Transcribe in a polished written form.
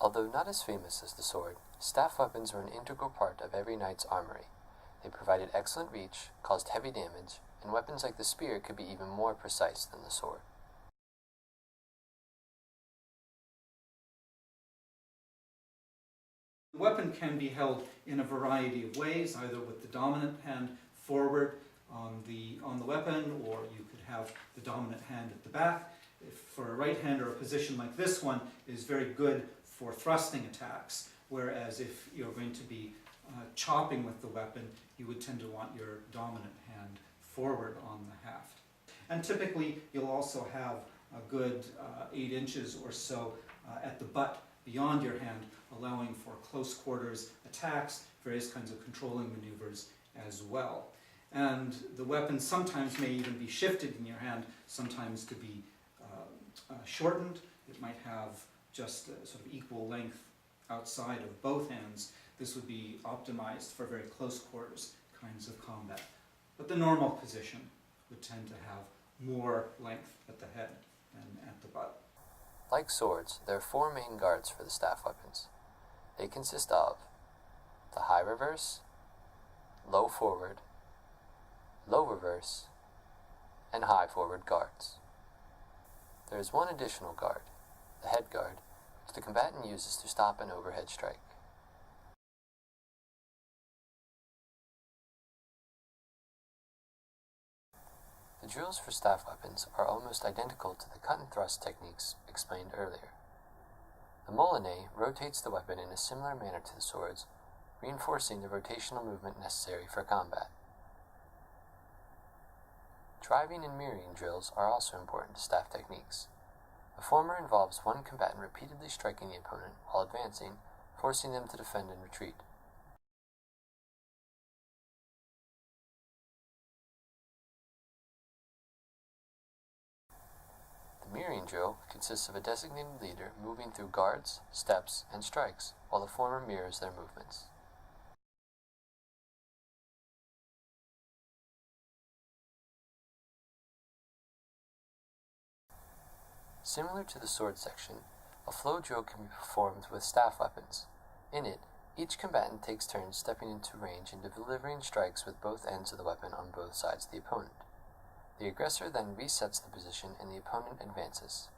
Although not as famous as the sword, staff weapons were an integral part of every knight's armory. They provided excellent reach, caused heavy damage, and weapons like the spear could be even more precise than the sword. The weapon can be held in a variety of ways, either with the dominant hand forward on the weapon, or you could have the dominant hand at the back. If for a right-hander, a position like this one is very good for thrusting attacks, whereas if you're going to be chopping with the weapon, you would tend to want your dominant hand forward on the haft. And typically, you'll also have a good 8 inches or so at the butt beyond your hand, allowing for close quarters attacks, various kinds of controlling maneuvers as well. And the weapon sometimes may even be shifted in your hand, sometimes to be shortened. It might have just a sort of equal length outside of both hands. This would be optimized for very close quarters kinds of combat. But the normal position would tend to have more length at the head than at the butt. Like swords, there are 4 main guards for the staff weapons. They consist of the high reverse, low forward, low reverse, and high forward guards. There is one additional guard, the head guard, which the combatant uses to stop an overhead strike. The drills for staff weapons are almost identical to the cut and thrust techniques explained earlier. The molinet rotates the weapon in a similar manner to the swords, reinforcing the rotational movement necessary for combat. Driving and mirroring drills are also important to staff techniques. The former involves one combatant repeatedly striking the opponent while advancing, forcing them to defend and retreat. The mirroring drill consists of a designated leader moving through guards, steps, and strikes, while the former mirrors their movements. Similar to the sword section, a flow drill can be performed with staff weapons. In it, each combatant takes turns stepping into range and delivering strikes with both ends of the weapon on both sides of the opponent. The aggressor then resets the position and the opponent advances.